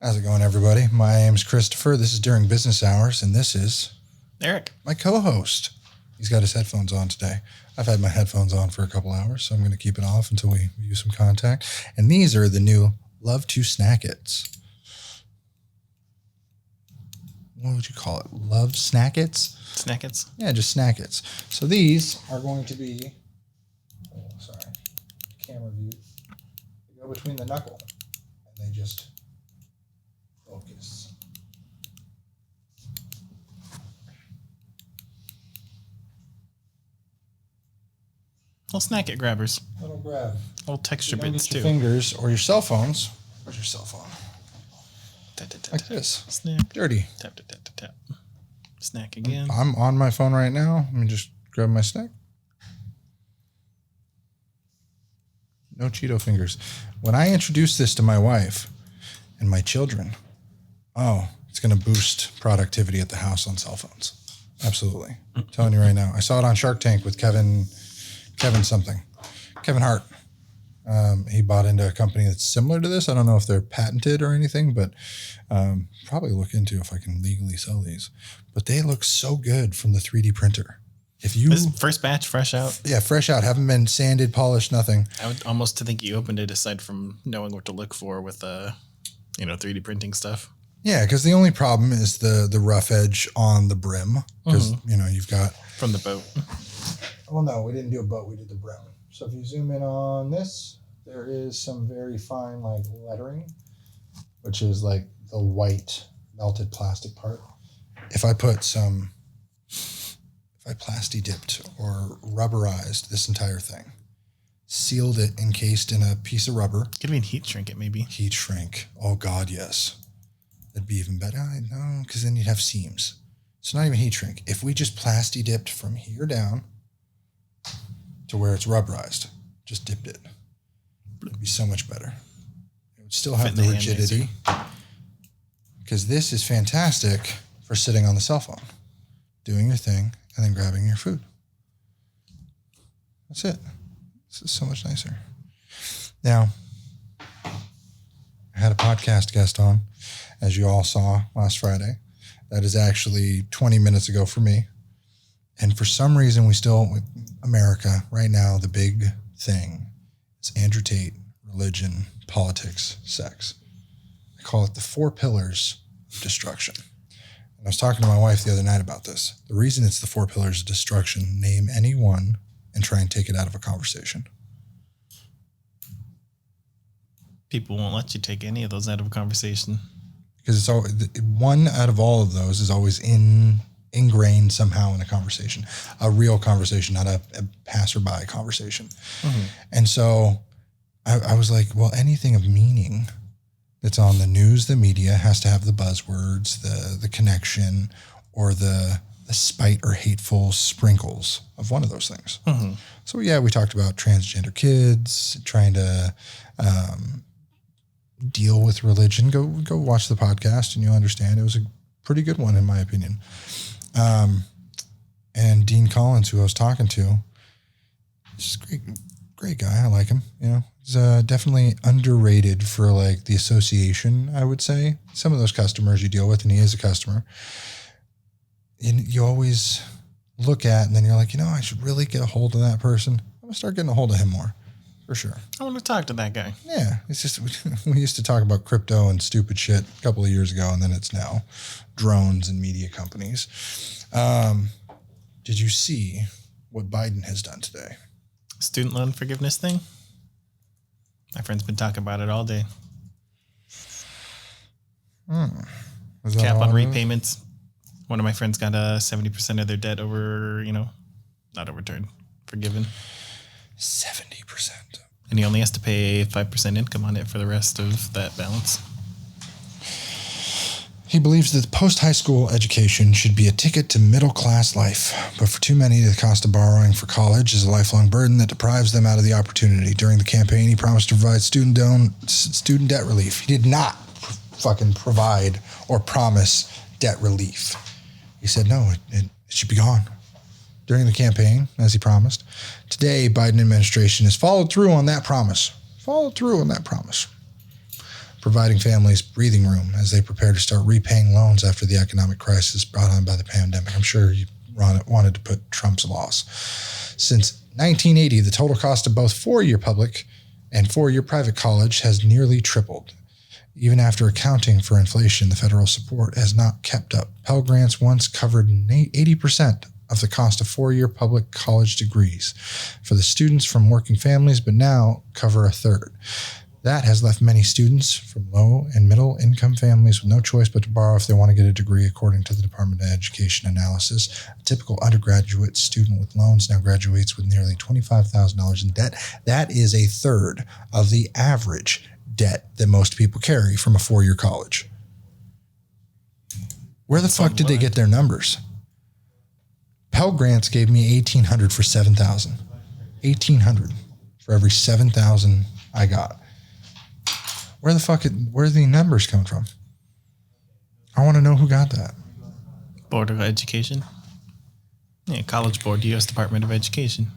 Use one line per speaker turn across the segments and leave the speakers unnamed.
How's it going, everybody? My name's Christopher. This is During Business Hours, and this is
Eric,
my co-host. He's got his headphones on today. I've had my headphones on for a couple hours, so I'm going to keep it off until we use some contact. And these are the new Love to Snackets. What would you call it? Love Snackets?
Snackets?
Yeah, just Snackets. So these are going to be, camera view. They go between the knuckle, and they just focus.
Little snack it grabbers.
Little grab.
Little texture
you don't
bits
get your
too.
fingers or your cell phones. Where's your cell phone?
Tap, tap, tap,
Like
tap.
this.
Snap.
Dirty.
Tap, tap, tap, tap, tap. Snack again.
I'm on my phone right now. Let me just grab my snack. No Cheeto fingers. When I introduce this to my wife and my children, it's going to boost productivity at the house on cell phones. Absolutely. I'm telling you right now. I saw it on Shark Tank with Kevin Hart. He bought into a company that's similar to this. I don't know if they're patented or anything, but probably look into if I can legally sell these. But they look so good from the 3D printer. If you
This first batch, fresh out.
Yeah, fresh out. Haven't been sanded, polished, nothing.
I would almost think you opened it aside from knowing what to look for with 3D printing stuff.
Yeah, because the only problem is the rough edge on the brim. Because, you've got...
From the boat.
Well, no, we didn't do a boat. We did the brim. So if you zoom in on this, there is some very fine, lettering, which is, the white melted plastic part. If I plasti dipped or rubberized this entire thing, sealed it, encased in a piece of rubber.
Could even heat shrink it, maybe.
Heat shrink. Oh, God, yes. That'd be even better. No, because then you'd have seams. So not even heat shrink. If we just plasti dipped from here down to where it's rubberized, just dipped it, it'd be so much better. It would still have the rigidity. Because this is fantastic for sitting on the cell phone, doing your thing, and then grabbing your food. That's it. This is so much nicer. Now, I had a podcast guest on, as you all saw last Friday. That is actually 20 minutes ago for me. And for some reason, with America, right now, the big thing is Andrew Tate, religion, politics, sex. I call it the 4 pillars of destruction. And I was talking to my wife the other night about this. The reason it's the 4 pillars of destruction, name any one and try and take it out of a conversation.
People won't let you take any of those out of a conversation.
Because it's all, one out of all of those is always ingrained somehow in a conversation, a real conversation, not a passerby conversation. Mm-hmm. And so I was like, well, anything of meaning that's on the news, the media has to have the buzzwords, the connection, or the spite or hateful sprinkles of one of those things. Mm-hmm. So yeah, we talked about transgender kids, trying to deal with religion. Go watch the podcast and you'll understand. It was a pretty good one in my opinion. And Dean Collins, who I was talking to, he's a great guy. I like him. He's definitely underrated for the association, I would say. Some of those customers you deal with, and he is a customer, and you always look at, and then you're like, I should really get a hold of that person. I'm going to start getting a hold of him more. For sure.
I want to talk to that guy.
Yeah. It's just, we used to talk about crypto and stupid shit a couple of years ago, and then it's now drones and media companies. Did you see what Biden has done today?
Student loan forgiveness thing? My friend's been talking about it all day. Cap on repayments. One of my friends got 70% of their debt not overturned, forgiven.
70%.
And he only has to pay 5% income on it for the rest of that balance.
He believes that post-high school education should be a ticket to middle-class life, but for too many, the cost of borrowing for college is a lifelong burden that deprives them out of the opportunity. During the campaign, he promised to provide student debt relief. He did not fucking provide or promise debt relief. He said, no, it should be gone. During the campaign, as he promised. Today, Biden administration has followed through on that promise. providing families breathing room as they prepare to start repaying loans after the economic crisis brought on by the pandemic. I'm sure you wanted to put Trump's loss. Since 1980, the total cost of both four-year public and four-year private college has nearly tripled. Even after accounting for inflation, the federal support has not kept up. Pell Grants once covered 80% of the cost of four-year public college degrees for the students from working families, but now cover a third. That has left many students from low and middle income families with no choice but to borrow if they want to get a degree, according to the Department of Education analysis. A typical undergraduate student with loans now graduates with nearly $25,000 in debt. That is a third of the average debt that most people carry from a four-year college. Where the fuck did they get their numbers? Pell Grants gave me $1,800 for $7,000. $1,800 for every $7,000 I got. Where are the numbers coming from? I want to know who got that.
Board of Education. Yeah, College Board, U.S. Department of Education.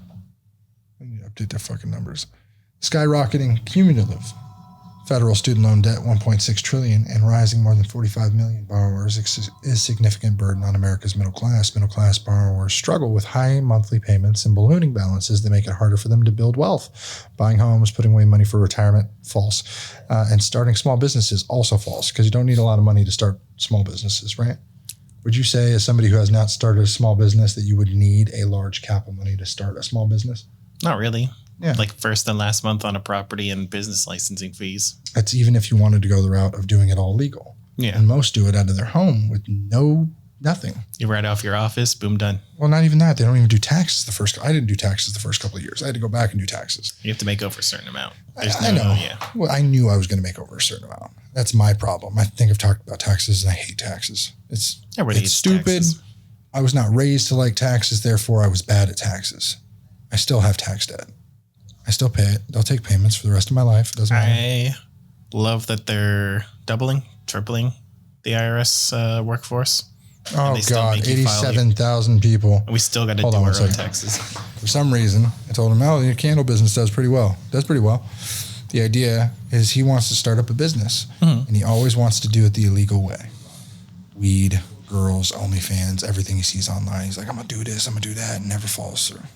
I need to update their fucking numbers. Skyrocketing cumulative federal student loan debt, $1.6 trillion, and rising more than 45 million borrowers is a significant burden on America's middle class. Middle class borrowers struggle with high monthly payments and ballooning balances that make it harder for them to build wealth. Buying homes, putting away money for retirement, false. And starting small businesses, also false, because you don't need a lot of money to start small businesses, right? Would you say, as somebody who has not started a small business, that you would need a large capital money to start a small business?
Not really.
Yeah.
Like first and last month on a property and business licensing fees.
That's even if you wanted to go the route of doing it all legal.
Yeah.
And most do it out of their home with nothing.
You write off your office, boom, done.
Well, not even that. They don't even do taxes I didn't do taxes the first couple of years. I had to go back and do taxes.
You have to make over a certain amount.
I know.
Yeah.
Well, I knew I was going to make over a certain amount. That's my problem. I think I've talked about taxes and I hate taxes. It's stupid. Taxes. I was not raised to like taxes. Therefore, I was bad at taxes. I still have tax debt. I still pay it. They'll take payments for the rest of my life. It doesn't matter.
I love that they're doubling, tripling the IRS workforce.
Oh, God. 87,000 people.
And we still got to do our own taxes.
For some reason, I told him, your candle business does pretty well. The idea is he wants to start up a business, and he always wants to do it the illegal way. Weed, girls, OnlyFans, everything he sees online. He's like, I'm going to do this, I'm going to do that, and never follows through.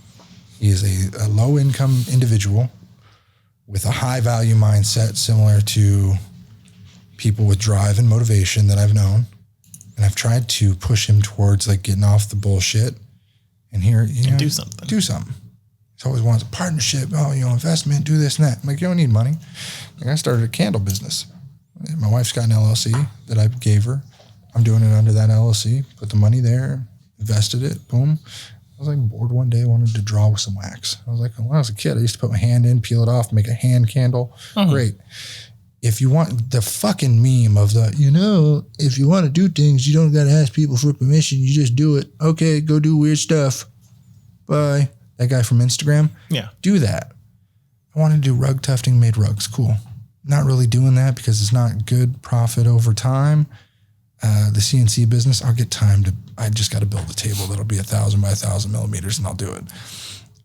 He is a low-income individual with a high-value mindset similar to people with drive and motivation that I've known. And I've tried to push him towards like getting off the bullshit and
do something.
He always wants a partnership. Investment, do this and that. I'm like, you don't need money. Like I started a candle business. My wife's got an LLC that I gave her. I'm doing it under that LLC. Put the money there, invested it, boom. I was like bored one day, wanted to draw with some wax. I was like, when I was a kid, I used to put my hand in, peel it off, make a hand candle. Great. If you want the fucking meme of if you want to do things, you don't got to ask people for permission. You just do it. Okay, go do weird stuff. Bye. That guy from Instagram.
Yeah.
Do that. I wanted to do rug tufting, made rugs. Cool. Not really doing that because it's not good profit over time. The CNC business, I'll get time I just got to build a table that'll be 1,000 by 1,000 millimeters and I'll do it.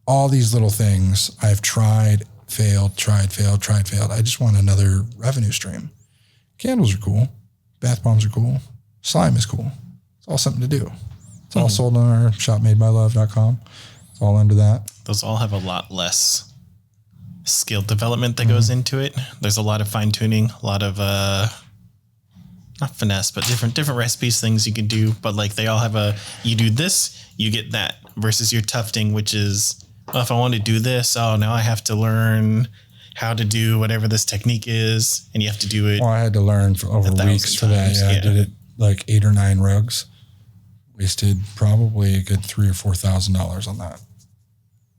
All these little things I've tried, failed. I just want another revenue stream. Candles are cool. Bath bombs are cool. Slime is cool. It's all something to do. It's all sold on our shopmadebylove.com. It's all under that.
Those all have a lot less skill development that goes into it. There's a lot of fine tuning, a lot of not finesse, but different recipes, things you can do. But like they all have you do this, you get that, versus your tufting, which is, if I want to do this, now I have to learn how to do whatever this technique is, and you have to do it.
Well, I had to learn for over weeks for that. Yeah, I did it like 8 or 9 rugs. Wasted probably a good $3,000 or $4,000 on that.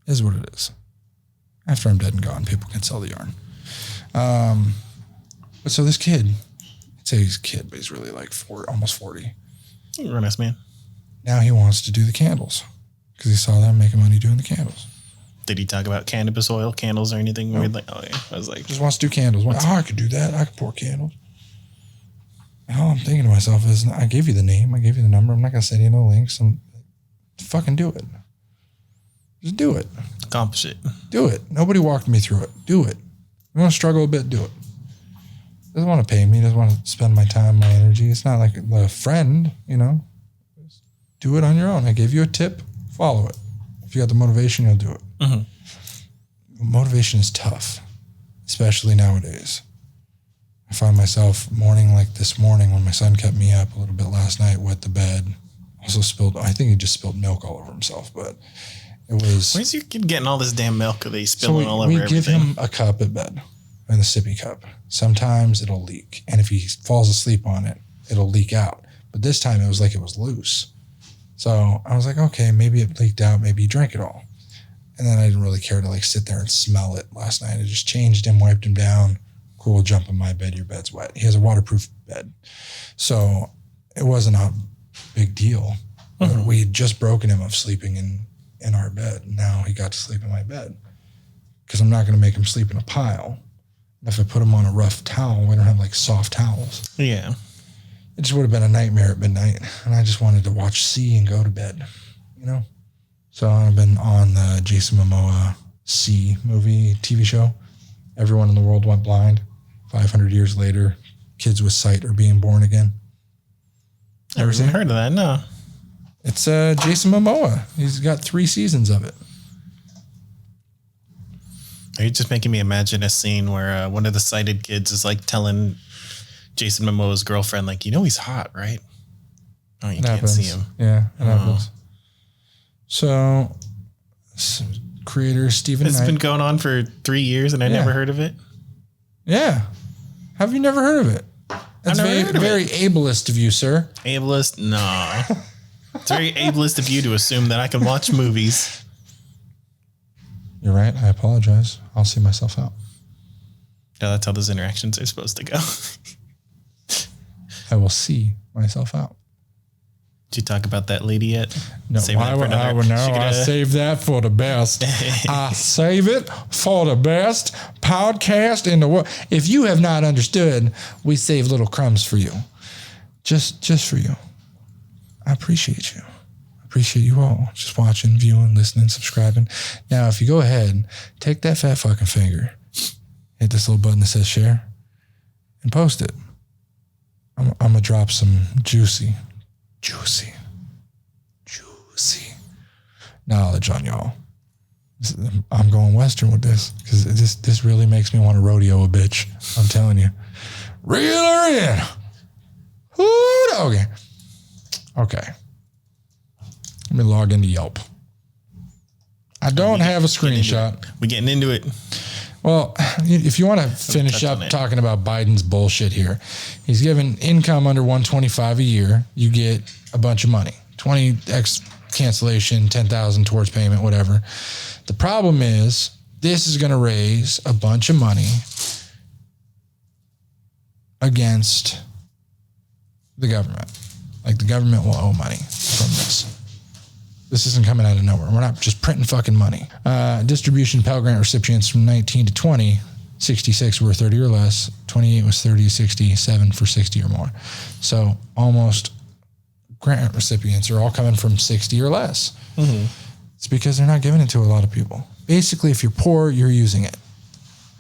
Is what it is. After I'm dead and gone, people can sell the yarn. But so this kid, I'd say he's a kid, but he's really like almost 40.
You're a nice man.
Now he wants to do the candles because he saw them making money doing the candles.
Did he talk about cannabis oil, candles, or anything?
Nope.
I was like,
just wants to do candles. I could do that. I could pour candles. And all I'm thinking to myself is, I gave you the name. I gave you the number. I'm not going to send you no links. Fucking do it. Just do it.
Accomplish it.
Do it. Nobody walked me through it. Do it. You want to struggle a bit? Do it. Doesn't want to pay me. Doesn't want to spend my time, my energy. It's not like a friend, you know. Do it on your own. I gave you a tip. Follow it. If you got the motivation, you'll do it. Motivation is tough, especially nowadays. I find myself morning like this morning when my son kept me up a little bit last night, wet the bed. Also spilled, I think he just spilled milk all over himself, but it was...
Where's your kid getting all this damn milk that he's spilling all over everything?
We give him a cup at bed, in the sippy cup. Sometimes it'll leak, and if he falls asleep on it, it'll leak out. But this time it was like it was loose. So I was like, okay, maybe it leaked out, maybe he drank it all. And then I didn't really care to like sit there and smell it last night. I just changed him, wiped him down. Cool, jump in my bed, your bed's wet. He has a waterproof bed. So it wasn't a big deal. We had just broken him of sleeping in our bed. Now he got to sleep in my bed because I'm not going to make him sleep in a pile. If I put him on a rough towel, we don't have like soft towels.
Yeah.
It just would have been a nightmare at midnight. And I just wanted to watch C and go to bed, you know? So I've been on the Jason Momoa C movie TV show. Everyone in the world went blind. 500 years later, kids with sight are being born again.
Never heard of that, no.
It's Jason Momoa. He's got 3 seasons of it.
Are you just making me imagine a scene where one of the sighted kids is like telling Jason Momoa's girlfriend, like, you know he's hot, right? Oh, you can't see him.
Yeah, it happens. So, creator Stephen Knight.
It's been going on for 3 years and I never heard of it?
Yeah. Have you never heard of it? That's very ableist of you, sir.
Ableist? No. It's very ableist of you to assume that I can watch movies.
You're right. I apologize. I'll see myself out.
No, that's how those interactions are supposed to go.
I will see myself out.
Did you talk about that lady yet?
No, I save that for the best. I save it for the best podcast in the world. If you have not understood, we save little crumbs for you. Just for you. I appreciate you. I appreciate you all just watching, viewing, listening, subscribing. Now, if you go ahead, take that fat fucking finger, hit this little button that says share, and post it. I'm going to drop some juicy knowledge on y'all. I'm going Western with this because this really makes me want to rodeo a bitch. I'm telling you. Reel her in. Okay. Let me log into Yelp. I don't have a screenshot.
We getting into it.
Well, if you want to finish up talking about Biden's bullshit here, he's given income under 125 a year. You get a bunch of money, 20x cancellation, 10,000 towards payment, whatever. The problem is this is going to raise a bunch of money against the government. Like the government will owe money from this. This isn't coming out of nowhere. We're not just printing fucking money. Distribution Pell Grant recipients from 19 to 20, 66 were 30 or less, 28 was 30 to 60, 7 for 60 or more. So almost grant recipients are all coming from 60 or less. Mm-hmm. It's because they're not giving it to a lot of people. Basically, if you're poor, you're using it.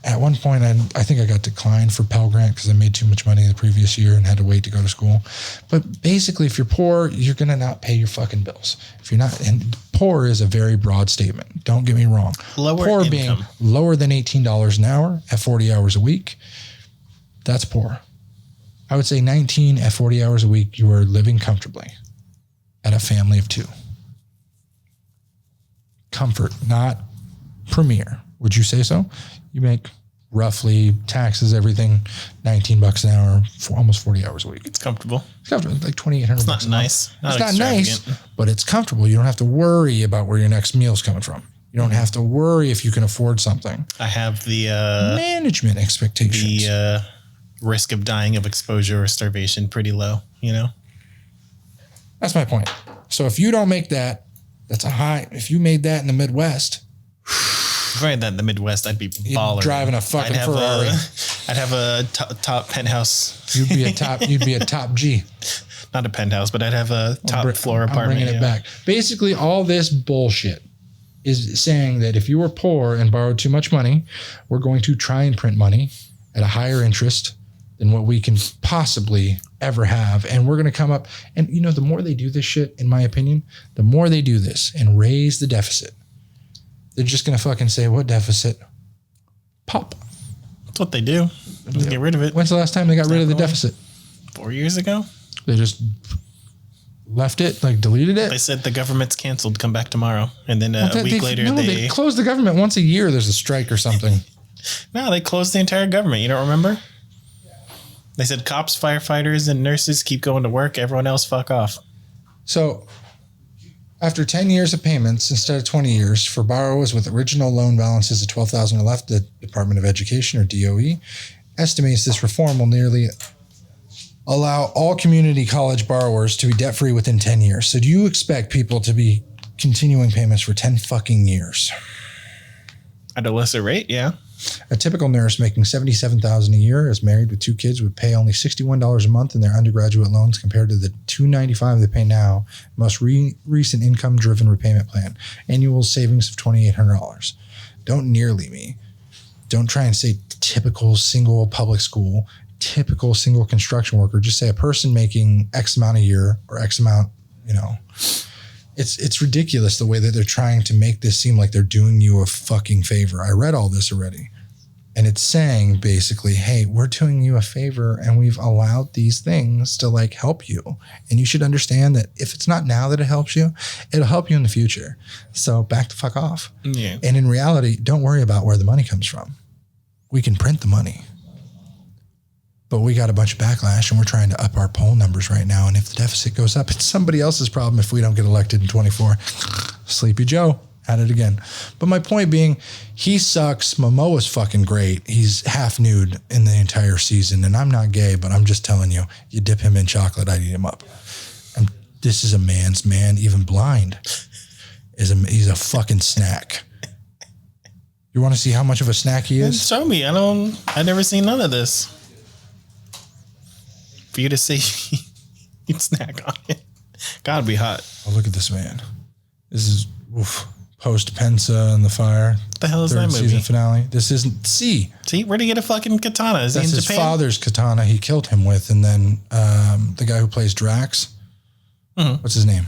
At one point, I think I got declined for Pell Grant because I made too much money the previous year and had to wait to go to school. But basically, if you're poor, you're going to not pay your fucking bills. If you're not, and poor is a very broad statement. Don't get me wrong.
Lower
poor
income.
Being lower than $18 an hour at 40 hours a week, that's poor. I would say 19 at 40 hours a week, you are living comfortably at a family of 2. Comfort, not premier. Would you say so? You make roughly taxes, everything, $19 an hour for almost 40 hours a week.
It's comfortable.
It's comfortable. It's like $2,800.
It's not nice.
It's not nice, but it's comfortable. You don't have to worry about where your next meal's coming from. You don't have to worry if you can afford something.
I have the
management expectations.
The risk of dying of exposure or starvation pretty low, you know?
That's my point. So if you don't make that, that's a high. If you made that in the Midwest,
if I had that in the Midwest, I'd be baller.
Driving a fucking Ferrari.
I'd have a top penthouse.
You'd be a top G.
Not a penthouse, but I'd have a top floor apartment.
I'm bringing it back. Basically, all this bullshit is saying that if you were poor and borrowed too much money, we're going to try and print money at a higher interest than what we can possibly ever have. And we're going to come up and, the more they do this shit, in my opinion, the more they do this and raise the deficit, they're just going to fucking say, what deficit? Pop.
That's what they do. Just get rid of it.
When's the last time they got rid of the deficit?
4 years ago.
They just left it, like deleted it.
They said the government's canceled. Come back tomorrow. And then a week later,
they close the government once a year. There's a strike or something.
No, they closed the entire government. You don't remember? They said cops, firefighters, and nurses keep going to work. Everyone else, fuck off.
So after 10 years of payments instead of 20 years for borrowers with original loan balances of $12,000 or left, the Department of Education, or DOE, estimates this reform will nearly allow all community college borrowers to be debt-free within 10 years. So do you expect people to be continuing payments for 10 fucking years?
At a lesser rate, yeah.
A typical nurse making $77,000 a year, is married with 2 kids, would pay only $61 a month in their undergraduate loans compared to the $295 they pay now. Most recent income-driven repayment plan. Annual savings of $2,800. Don't nearly me. Don't try and say typical single public school, typical single construction worker. Just say a person making X amount a year or X amount, It's ridiculous the way that they're trying to make this seem like they're doing you a fucking favor. I read all this already. And it's saying basically, hey, we're doing you a favor and we've allowed these things to help you. And you should understand that if it's not now that it helps you, it'll help you in the future. So back the fuck off.
Yeah.
And in reality, don't worry about where the money comes from. We can print the money. But we got a bunch of backlash and we're trying to up our poll numbers right now. And if the deficit goes up, it's somebody else's problem if we don't get elected in 24. Sleepy Joe, at it again. But my point being, he sucks. Momoa's fucking great. He's half nude in the entire season. And I'm not gay, but I'm just telling you, you dip him in chocolate, I'd eat him up. And this is a man's man, even blind. He's a fucking snack. You want to see how much of a snack he is?
Show me. I've never seen none of this. For you to say you'd snack on it. Gotta be hot.
Oh, look at this man. This is post Pensa and the Fire.
What the hell is that movie?
Season finale. This isn't See,
where'd he get a fucking katana? Is
that's
he in
his
Japan?
father's katana he killed him with. And then the guy who plays Drax, what's his name?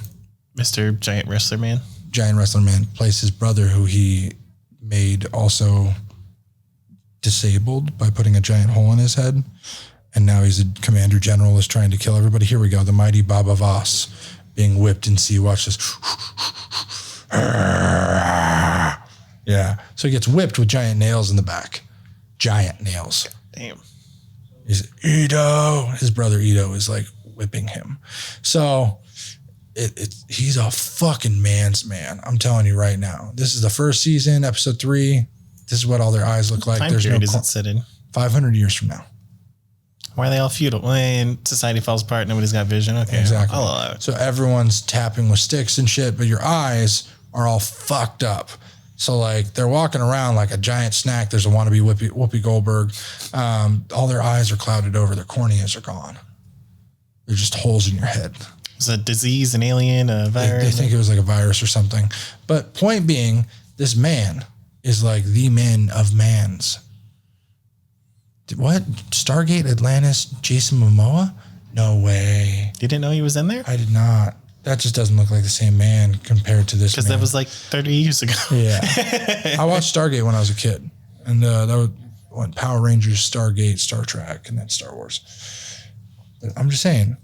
Mr. Giant Wrestler Man.
Giant Wrestler Man plays his brother, who he made also disabled by putting a giant hole in his head. And now he's a commander general, is trying to kill everybody. Here we go. The mighty Baba Voss being whipped in sea. Watch this. Yeah. So he gets whipped with giant nails in the back. Giant nails.
Damn.
He's Ito. His brother Ito is whipping him. So he's a fucking man's man. I'm telling you right now. This is the first season, episode 3. This is what all their eyes look like.
Time period does it sit in?
500 years from now.
Why are they all feudal? When society falls apart, nobody's got vision. Okay,
exactly.
I'll allow it.
So everyone's tapping with sticks and shit, but your eyes are all fucked up. So they're walking around like a giant snack. There's a wannabe Whoopi Goldberg. All their eyes are clouded over. Their corneas are gone. They're just holes in your head.
Is it a disease, an alien, a virus?
They think it was like a virus or something. But point being, this man is like the man of mans. What? Stargate Atlantis, Jason Momoa? No way.
You didn't know he was in there?
I did not. That just doesn't look like the same man compared to this man.
Because that was 30 years ago.
Yeah. I watched Stargate when I was a kid. And that was Power Rangers, Stargate, Star Trek, and then Star Wars. But I'm just saying,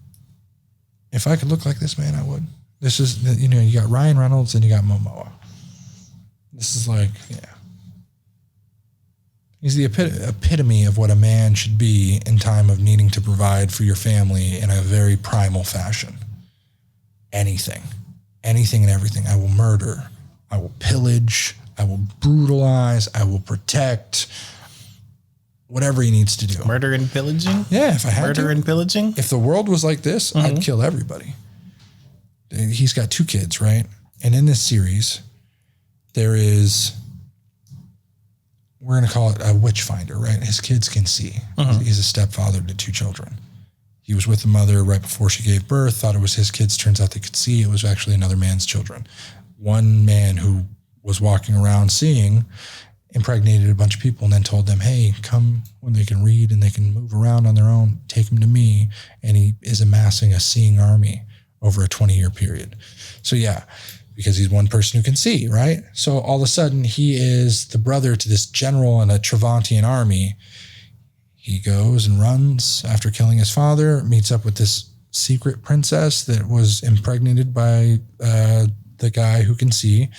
if I could look like this man, I would. This is, you got Ryan Reynolds and you got Momoa. This is yeah. He's the epitome of what a man should be in time of needing to provide for your family in a very primal fashion. Anything and everything. I will murder. I will pillage. I will brutalize. I will protect. Whatever he needs to do.
Murder and pillaging?
Yeah, if I had
Murder and pillaging?
If the world was like this, I'd kill everybody. He's got 2 kids, right? And in this series, there is... We're going to call it a witch finder, right? His kids can see. He's a stepfather to 2 children. He was with the mother right before she gave birth, thought it was his kids. Turns out they could see. It was actually another man's children. One man who was walking around seeing impregnated a bunch of people and then told them, hey, come when they can read and they can move around on their own, take them to me. And he is amassing a seeing army over a 20-year period. So yeah, because he's one person who can see, right? So all of a sudden he is the brother to this general in a Travantian army. He goes and runs after killing his father, meets up with this secret princess that was impregnated by the guy who can see,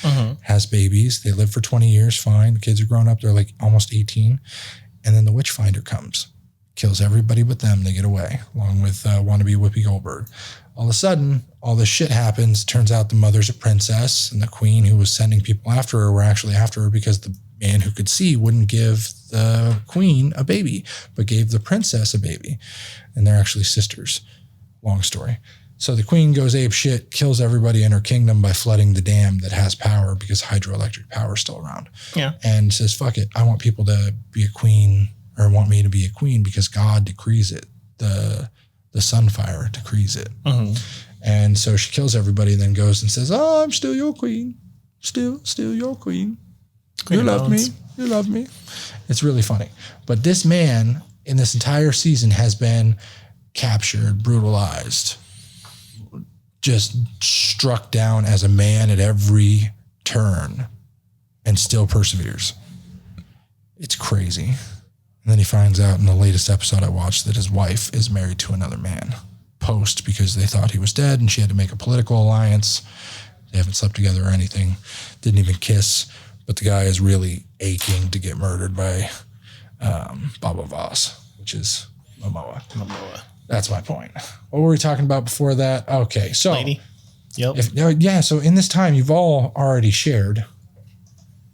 has babies. They live for 20 years, fine. The kids are grown up. They're like almost 18. And then the witch finder comes, kills everybody but them. They get away, along with wannabe Whoopi Goldberg. All of a sudden, all this shit happens. Turns out the mother's a princess, and the queen who was sending people after her were actually after her because the man who could see wouldn't give the queen a baby, but gave the princess a baby. And they're actually sisters. Long story. So the queen goes ape shit, kills everybody in her kingdom by flooding the dam that has power because hydroelectric power is still around. Yeah. And says, fuck it. I want people to be a queen, or want me to be a queen because God decrees it. The sunfire decrees it. And so she kills everybody and then goes and says, oh, I'm still your queen. Still your queen. You love me. You love me. It's really funny. But this man in this entire season has been captured, brutalized, just struck down as a man at every turn, and still perseveres. It's crazy. And then he finds out in the latest episode I watched that his wife is married to another man post because they thought he was dead and she had to make a political alliance. They haven't slept together or anything. Didn't even kiss. But the guy is really aching to get murdered by Baba Voss, which is Momoa. That's my point. What were we talking about before that? Okay, so
Lady. Yep.
So in this time, you've all already shared.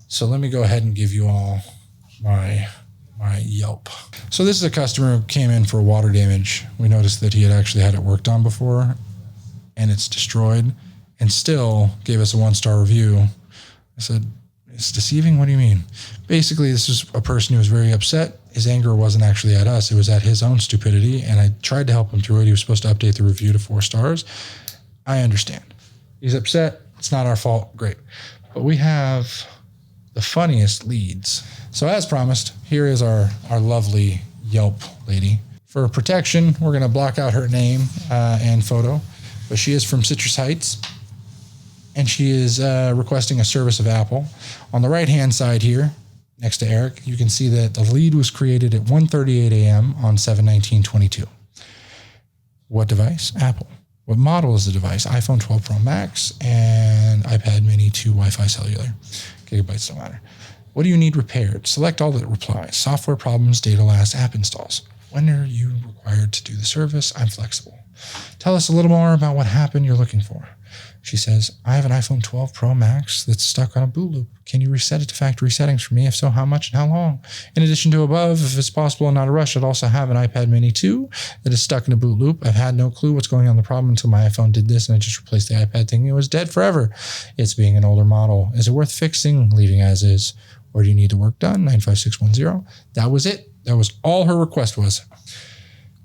So let me go ahead and give you all my Yelp. So this is a customer who came in for water damage. We noticed that he had actually had it worked on before, and it's destroyed, and still gave us a 1-star review. I said, it's deceiving? What do you mean? Basically, this is a person who was very upset. His anger wasn't actually at us. It was at his own stupidity, and I tried to help him through it. He was supposed to update the review to 4 stars. I understand. He's upset. It's not our fault. Great. But we have the funniest leads. So as promised, here is our lovely Yelp lady. For protection, we're going to block out her name and photo, but she is from Citrus Heights, and she is requesting a service of Apple. On the right-hand side here, next to Eric, you can see that the lead was created at 1:38 a.m. on 7/19/22. What device? Apple. What model is the device? iPhone 12 Pro Max and iPad Mini 2 Wi-Fi cellular. Gigabytes don't matter. What do you need repaired? Select all that replies. Software problems, data loss, app installs. When are you required to do the service? I'm flexible. Tell us a little more about what happened you're looking for. She says, I have an iPhone 12 Pro Max that's stuck on a boot loop. Can you reset it to factory settings for me? If so, how much and how long? In addition to above, if it's possible and not a rush, I'd also have an iPad Mini 2 that is stuck in a boot loop. I've had no clue what's going on in the problem until my iPhone did this and I just replaced the iPad thinking it was dead forever. It's being an older model. Is it worth fixing, leaving as is? Or do you need the work done? 95610. That was it. That was all her request was.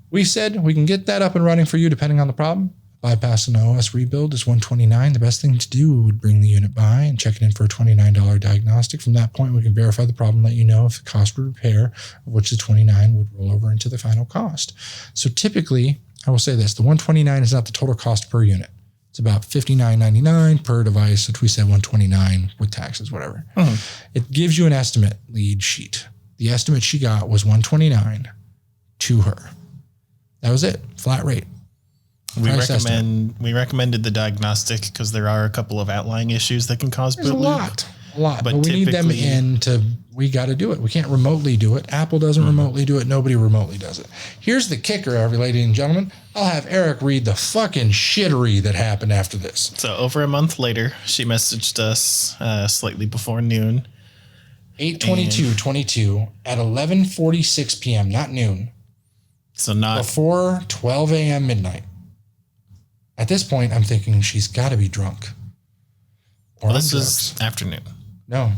We said we can get that up and running for you depending on the problem. Bypass an OS rebuild is $129. The best thing to do would bring the unit by and check it in for a $29 diagnostic. From that point, we can verify the problem, let you know if the cost of repair, of which the $29 would roll over into the final cost. So typically, I will say this, the $129 is not the total cost per unit. It's about $59.99 per device, which we said $129 with taxes, whatever. It gives you an estimate lead sheet. The estimate she got was $129 to her. That was it, flat rate.
We recommended the diagnostic because there are a couple of outlying issues that can cause boot loop.
A lot. But we need them in we got to do it. We can't remotely do it. Apple doesn't remotely do it. Nobody remotely does it. Here's the kicker, ladies and gentlemen. I'll have Eric read the fucking shittery that happened after this.
So over a month later, she messaged us slightly before noon.
8/22/22 at 11:46 p.m., not noon.
So not
before 12 a.m. midnight. At this point, I'm thinking she's got to be drunk.
Well, this is afternoon.
No.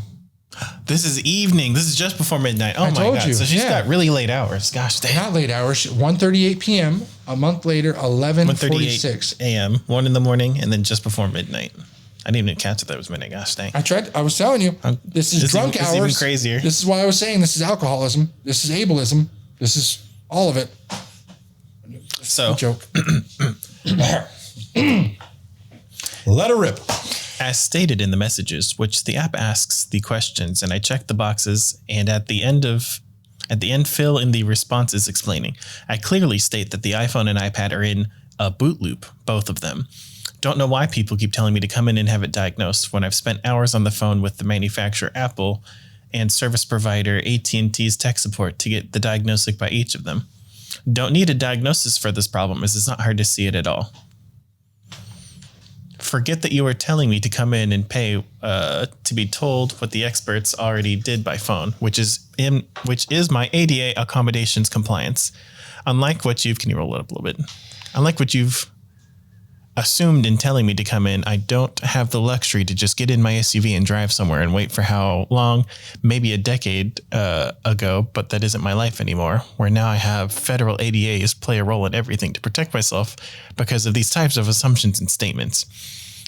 This is evening. This is just before midnight. Oh, my God. So she's got really late hours. Gosh, damn.
Not late hours. 1:38 p.m. A month later, 11:46
a.m. 1 in the morning, and then just before midnight. I didn't even catch that was midnight. Gosh dang.
I was telling you, this is drunk hours.
Even crazier.
This is why I was saying this is alcoholism. This is ableism. This is all of it.
So,
joke. Let her rip.
As stated in the messages, which the app asks the questions, and I check the boxes, and at the end fill in the responses explaining. I clearly state that the iPhone and iPad are in a boot loop, both of them. Don't know why people keep telling me to come in and have it diagnosed when I've spent hours on the phone with the manufacturer Apple and service provider AT&T's tech support to get the diagnostic by each of them. Don't need a diagnosis for this problem, as it's not hard to see it at all. Forget that you were telling me to come in and pay to be told what the experts already did by phone, which is my ADA accommodations compliance. Unlike what can you roll it up a little bit? Unlike what you've assumed in telling me to come in, I don't have the luxury to just get in my SUV and drive somewhere and wait for how long, maybe a decade ago, but that isn't my life anymore, where now I have federal ADAs play a role in everything to protect myself because of these types of assumptions and statements.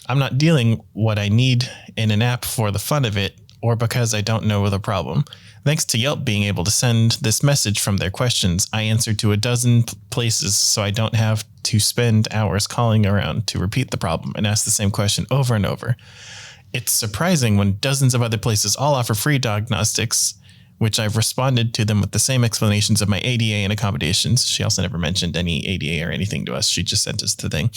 I'm not dealing what I need in an app for the fun of it or because I don't know the problem. Thanks to Yelp being able to send this message from their questions, I answered to a dozen places so I don't have to spend hours calling around to repeat the problem and ask the same question over and over. It's surprising when dozens of other places all offer free diagnostics, which I've responded to them with the same explanations of my ADA and accommodations. She also never mentioned any ADA or anything to us. She just sent us the thing.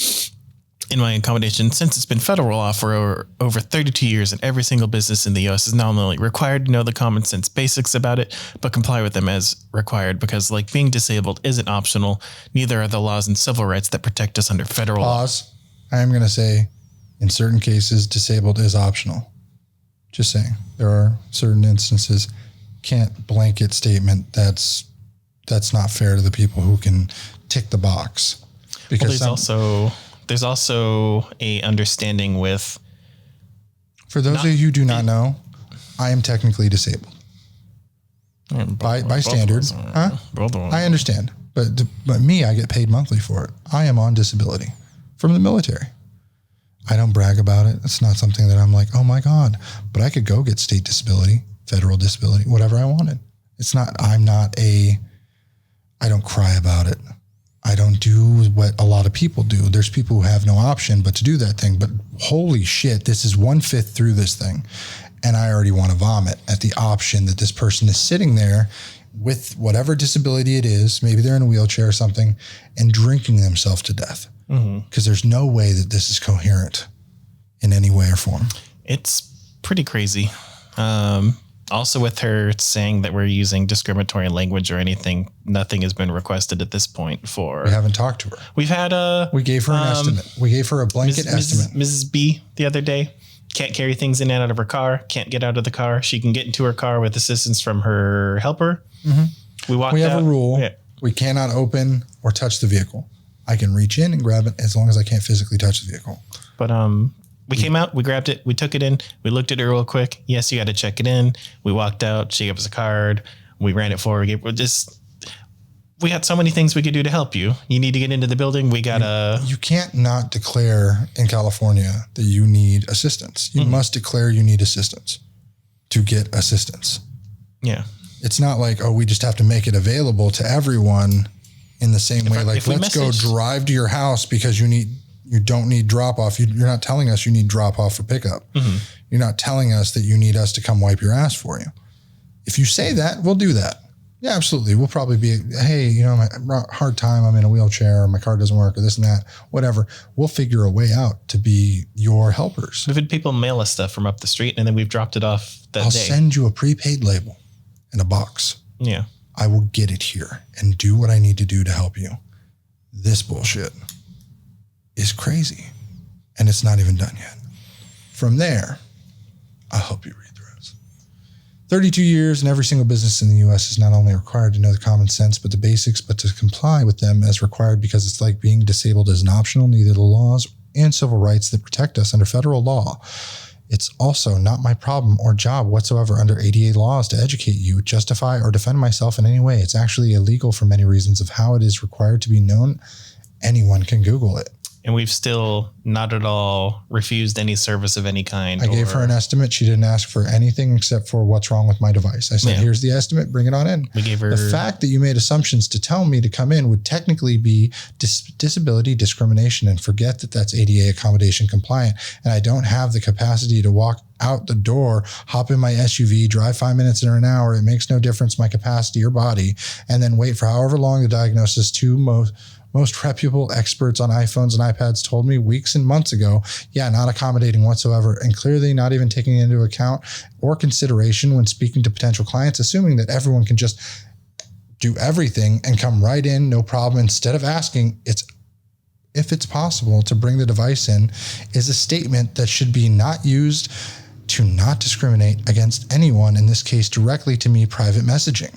In my accommodation, since it's been federal law for over 32 years and every single business in the U.S. is not only required to know the common sense basics about it, but comply with them as required because like being disabled isn't optional. Neither are the laws and civil rights that protect us under federal law.
Pause. I am going to say in certain cases, disabled is optional. Just saying. There are certain instances, can't blanket statement that's not fair to the people who can tick the box. Because
there's also a understanding with.
For those of you who do not know, I am technically disabled. By standard. I understand. But me, I get paid monthly for it. I am on disability from the military. I don't brag about it. It's not something that I'm like, oh my God, but I could go get state disability, federal disability, whatever I wanted. I don't cry about it. I don't do what a lot of people do. There's people who have no option but to do that thing. But holy shit, this is 1/5 through this thing. And I already want to vomit at the option that this person is sitting there with whatever disability it is. Maybe they're in a wheelchair or something and drinking themselves to death. Because there's no way that this is coherent in any way or form.
It's pretty crazy. Also with her saying that we're using discriminatory language or anything, nothing has been requested at this point for.
We haven't talked to her.
We
gave her an estimate. We gave her a blanket estimate.
Mrs. B the other day can't carry things in and out of her car, can't get out of the car. She can get into her car with assistance from her helper.
Mm-hmm. We have a rule. Yeah. We cannot open or touch the vehicle. I can reach in and grab it as long as I can't physically touch the vehicle.
But we came out, we grabbed it, we took it in, we looked at it real quick. Yes, you got to check it in. We walked out. She gave us a card. We ran it for her. We got so many things we could do to help you. You need to get into the building. We got
You can't not declare in California that you need assistance. You must declare you need assistance to get assistance.
Yeah.
It's not like, we just have to make it available to everyone in the same way. Like, let's go drive to your house because you don't need drop off. You're not telling us you need drop off for pickup. You're not telling us that you need us to come wipe your ass for you. If you say that, we'll do that. Yeah, absolutely. We'll probably be, hey, hard time. I'm in a wheelchair. My car doesn't work or this and that, whatever. We'll figure a way out to be your helpers.
We've had people mail us stuff from up the street and then we've dropped it off that day.
I'll send you a prepaid label in a box.
Yeah.
I will get it here and do what I need to do to help you. This bullshit is crazy. And it's not even done yet. From there, I'll help you read the rest. 32 years and every single business in the U.S. is not only required to know the common sense, but the basics, but to comply with them as required because it's like being disabled isn't optional. Neither the laws and civil rights that protect us under federal law. It's also not my problem or job whatsoever under ADA laws to educate you, justify, or defend myself in any way. It's actually illegal for many reasons of how it is required to be known. Anyone can Google it.
And we've still not at all refused any service of any kind.
I gave her an estimate. She didn't ask for anything except for what's wrong with my device. I said, here's the estimate. Bring it on in.
We gave her
the fact that you made assumptions to tell me to come in would technically be disability discrimination, and forget that that's ADA accommodation compliant. And I don't have the capacity to walk out the door, hop in my SUV, drive 5 minutes or an hour. It makes no difference, my capacity or body, and then wait for however long the diagnosis to most reputable experts on iPhones and iPads told me weeks and months ago, not accommodating whatsoever, and clearly not even taking into account or consideration when speaking to potential clients, assuming that everyone can just do everything and come right in, no problem, instead of asking if it's possible to bring the device in, is a statement that should be not used to not discriminate against anyone, in this case directly to me, private messaging.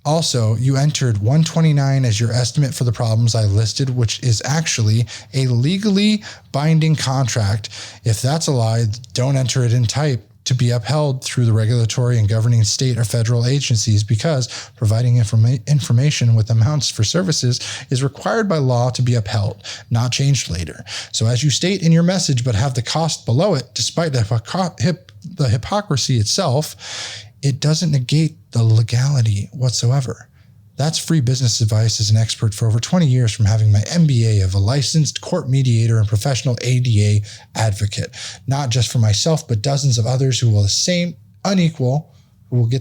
Also, you entered $129 as your estimate for the problems I listed, which is actually a legally binding contract. If that's a lie, don't enter it in type to be upheld through the regulatory and governing state or federal agencies, because providing information with amounts for services is required by law to be upheld, not changed later. So as you state in your message, but have the cost below it, despite the hypocrisy itself, it doesn't negate the legality whatsoever. That's free business advice as an expert for over 20 years, from having my MBA of a licensed court mediator and professional ADA advocate, not just for myself, but dozens of others who will get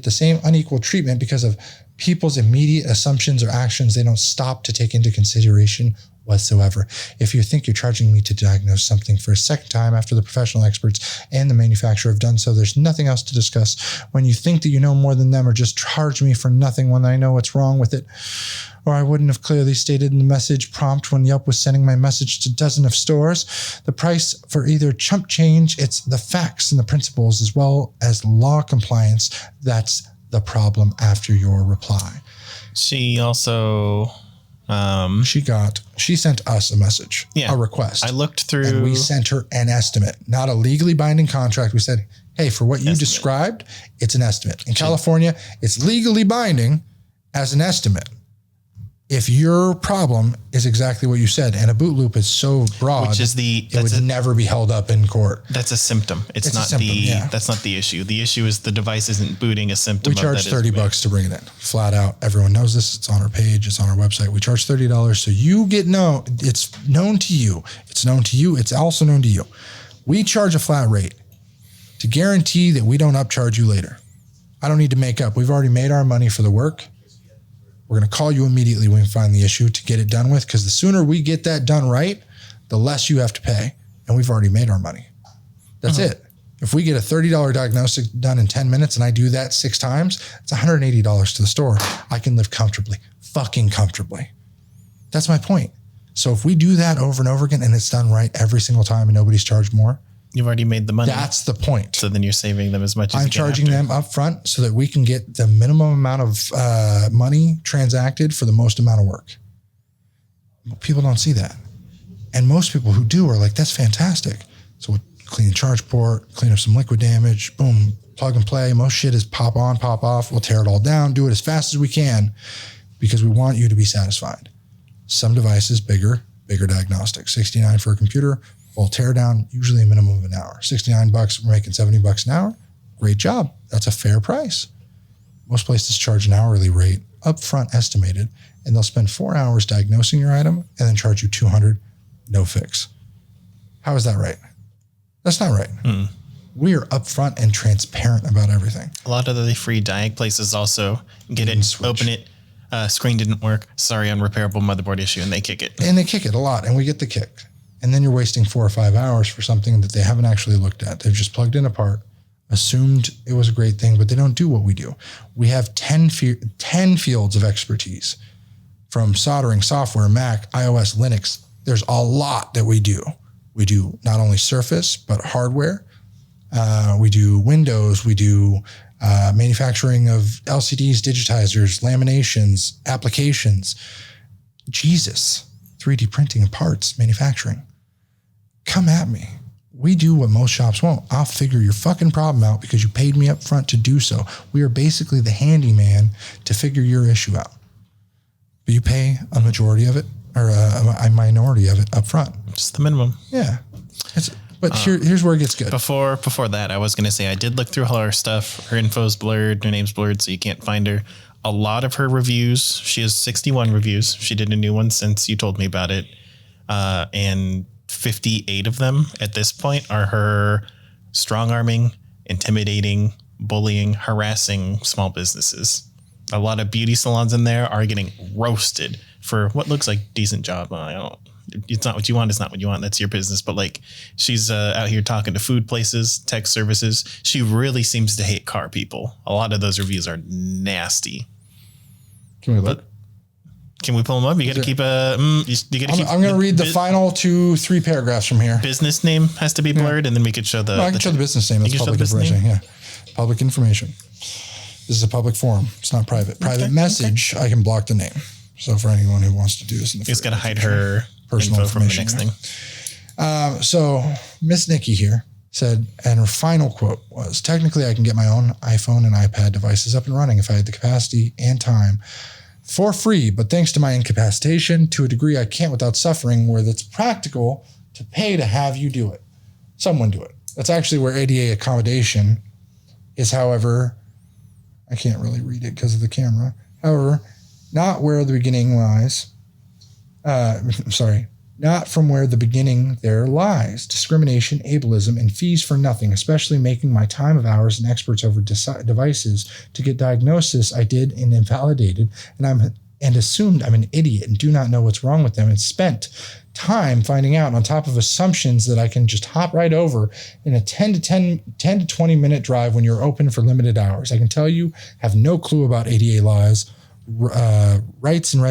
the same unequal treatment because of people's immediate assumptions or actions they don't stop to take into consideration whatsoever. If you think you're charging me to diagnose something for a second time after the professional experts and the manufacturer have done so, there's nothing else to discuss. When you think that you know more than them, or just charge me for nothing when I know what's wrong with it, or I wouldn't have clearly stated in the message prompt when Yelp was sending my message to dozens of stores, the price for either chump change, it's the facts and the principles as well as law compliance. That's the problem after your reply.
She also...
she sent us a message, a request.
I looked through,
and we sent her an estimate, not a legally binding contract. We said, hey, for what you described, it's an estimate. In California, it's legally binding as an estimate. If your problem is exactly what you said, and a boot loop is so broad, it would never be held up in court.
That's a symptom. That's not the issue. The issue is the device isn't booting a symptom.
We charge $30 to bring it in, flat out. Everyone knows this. It's on our page. It's on our website. We charge $30, so you get it's known to you. It's known to you. It's also known to you. We charge a flat rate to guarantee that we don't upcharge you later. I don't need to make up. We've already made our money for the work. We're going to call you immediately when we find the issue to get it done with, because the sooner we get that done right, the less you have to pay. And we've already made our money. That's it. If we get a $30 diagnostic done in 10 minutes and I do that 6 times, it's $180 to the store. I can live comfortably, fucking comfortably. That's my point. So if we do that over and over again and it's done right every single time and nobody's charged more,
you've already made the money.
That's the point.
So then you're saving them as much as
I'm charging them up front so that we can get the minimum amount of money transacted for the most amount of work. People don't see that. And most people who do are like, that's fantastic. So we'll clean the charge port, clean up some liquid damage, boom, plug and play. Most shit is pop on, pop off. We'll tear it all down, do it as fast as we can because we want you to be satisfied. Some devices, bigger diagnostic, $69 for a computer. We'll tear down usually a minimum of an hour. $69, we're making $70 an hour. Great job. That's a fair price. Most places charge an hourly rate, upfront estimated, and they'll spend 4 hours diagnosing your item and then charge you $200, no fix. How is that right? That's not right. We are upfront and transparent about everything.
A lot of the free diag places also get it, open it, screen didn't work, sorry, unrepairable motherboard issue, and they kick it.
And they kick it a lot, and we get the kick. And then you're wasting 4 or 5 hours for something that they haven't actually looked at. They've just plugged in a part, assumed it was a great thing, but they don't do what we do. We have 10 fields of expertise, from soldering, software, Mac, iOS, Linux. There's a lot that we do. We do not only Surface, but hardware. We do Windows. We do manufacturing of LCDs, digitizers, laminations, applications. Jesus, 3D printing of parts, manufacturing. Come at me. We do what most shops won't. I'll figure your fucking problem out because you paid me up front to do so. We are basically the handyman to figure your issue out. But you pay a majority of it or a minority of it up front.
Just the minimum.
Yeah. But here's where it gets good.
Before that, I was going to say I did look through all her stuff. Her info's blurred. Her name's blurred, so you can't find her. A lot of her reviews, she has 61 reviews. She did a new one since you told me about it. And 58 of them at this point are her strong-arming, intimidating, bullying, harassing small businesses. A lot of beauty salons in there are getting roasted for what looks like decent job. It's not what you want. It's not what you want. That's your business. But like, she's out here talking to food places, tech services. She really seems to hate car people. A lot of those reviews are nasty.
Can we look?
Can we pull them up? You got to keep
I'm going to read the final 2-3 paragraphs from here.
Business name has to be blurred, and then we could show the.
I can show the business name. That's public information. Yeah, public information. This is a public forum. It's not private. Private message. Okay. I can block the name. So for anyone who wants to do this in the future,
it's got to hide her personal info from the next thing.
So Miss Nikki here said, and her final quote was, technically I can get my own iPhone and iPad devices up and running if I had the capacity and time for free. But thanks to my incapacitation, to a degree I can't without suffering, where it's practical to pay to have you do it. Someone do it. That's actually where ADA accommodation is, however, I can't really read it because of the camera. However, not where the beginning lies. Not from where the beginning there lies. Discrimination, ableism, and fees for nothing, especially making my time of hours and experts over devices to get diagnosis I did and invalidated, and assumed I'm an idiot and do not know what's wrong with them, and spent time finding out on top of assumptions that I can just hop right over in a 10 to 20 minute drive when you're open for limited hours. I can tell you have no clue about ADA laws, rights and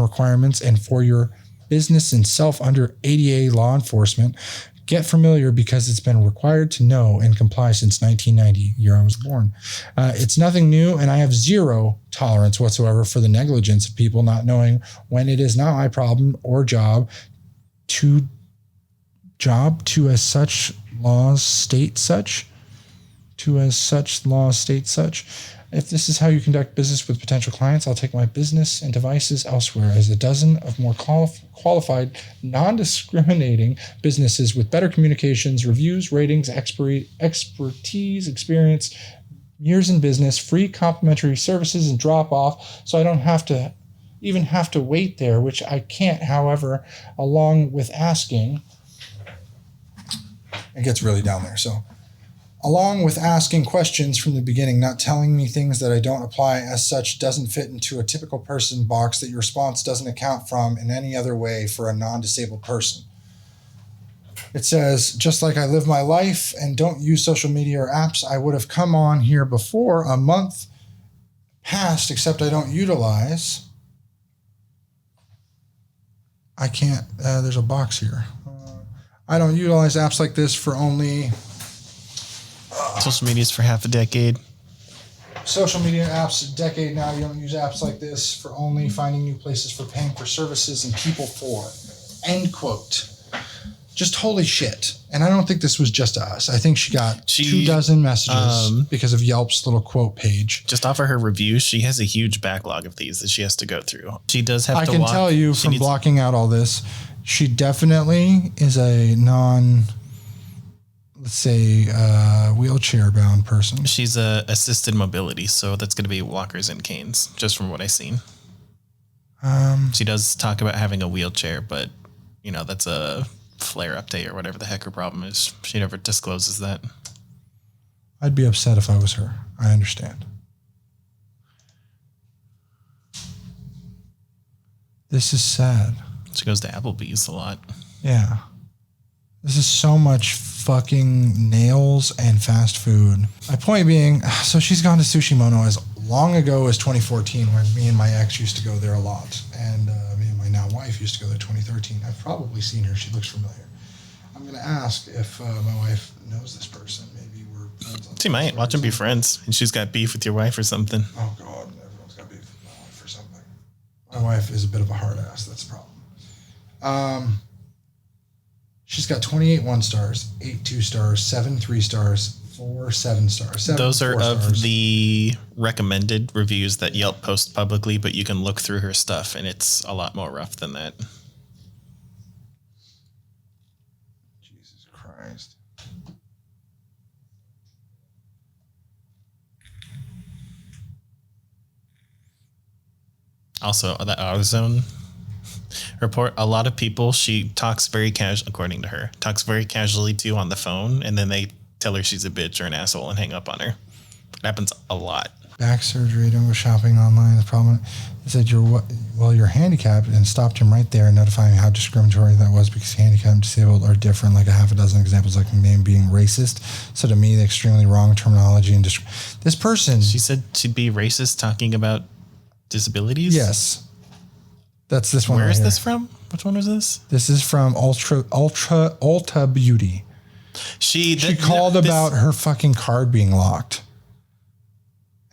requirements, and for your business and self under ADA law enforcement. Get familiar because it's been required to know and comply since 1990, year I was born. It's nothing new, and I have zero tolerance whatsoever for the negligence of people not knowing when it is not my problem or job to as such laws state such. If this is how you conduct business with potential clients, I'll take my business and devices elsewhere, as a dozen of more qualified, non-discriminating businesses with better communications, reviews, ratings, expertise, experience, years in business, free complimentary services, and drop off, so I don't have to wait there, which I can't, however, along with asking. It gets really down there, so. Along with asking questions from the beginning, not telling me things that I don't apply as such, doesn't fit into a typical person box that your response doesn't account from in any other way for a non-disabled person. It says, just like I live my life and don't use social media or apps, I would have come on here before a month past, except I don't utilize. I can't, there's a box here. I don't utilize apps like this for only...
Social media's for half a decade.
Social media apps, a decade now. You don't use apps like this for only finding new places for paying for services and people for. End quote. Just holy shit. And I don't think this was just us. I think she got 24 messages because of Yelp's little quote page.
Just off of her reviews, she has a huge backlog of these that she has to go through. She does have
I can tell you from blocking out all this, she definitely is a let's say wheelchair bound person.
She's a assisted mobility, so that's going to be walkers and canes, just from what I've seen. She does talk about having a wheelchair, but that's a flare update or whatever the heck her problem is. She never discloses that.
I'd be upset if I was her. I understand. This is sad.
She goes to Applebee's a lot.
Yeah. This is so much fucking nails and fast food. My point being, so she's gone to Sushimono as long ago as 2014, when me and my ex used to go there a lot. And me and my now wife used to go there 2013. I've probably seen her. She looks familiar. I'm going to ask if my wife knows this person. Maybe we're friends.
She might. Watch them be friends. And she's got beef with your wife or something.
Oh, God. Everyone's got beef with my wife or something. My wife is a bit of a hard ass. That's the problem. She's got 28 1 stars, 8 2 stars, 7 3 stars, 7 stars.
Those are
4
of
stars.
the recommended reviews that Yelp posts publicly, but you can look through her stuff, and it's a lot more rough than that.
Jesus Christ.
Also, the AutoZone report, a lot of people she talks very casual, according to her, talks very casually to on the phone, and then they tell her she's a bitch or an asshole and hang up on her. It happens a lot.
Back surgery, don't go shopping online. The problem, he said, you're handicapped, and stopped him right there, notifying how discriminatory that was because handicapped and disabled are different, like a half a dozen examples, like name being racist. So to me, the extremely wrong terminology and this person.
She said she'd be racist talking about disabilities?
Yes. That's this one.
Where
right
is
here.
this from? Which one was this?
This is from Ulta Beauty. She called about her fucking card being locked.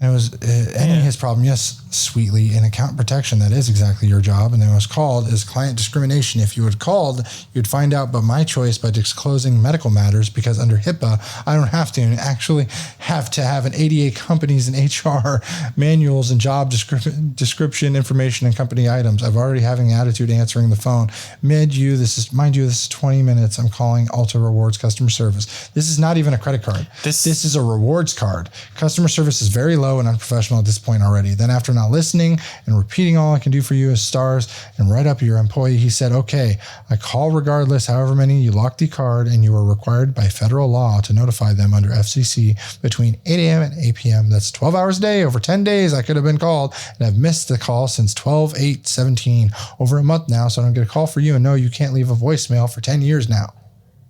And it was ending his problem, yes, sweetly, in account protection. That is exactly your job. And it was called as client discrimination. If you had called, you'd find out but my choice by disclosing medical matters because under HIPAA, I don't have to actually have to have an ADA companies and HR manuals and job description information and company items. I've already having attitude answering the phone. Mind you, this is 20 minutes. I'm calling Ulta Rewards customer service. This is not even a credit card. This is a rewards card. Customer service is very low and unprofessional at this point already. Then after not listening and repeating all I can do for you is stars and write up your employee, he said, okay, I call regardless, however many you locked the card, and you are required by federal law to notify them under FCC between 8 a.m. and 8 p.m. That's 12 hours a day. Over 10 days, I could have been called, and I've missed the call since 12/8/17, over a month now, so I don't get a call for you, and no, you can't leave a voicemail for 10 years now.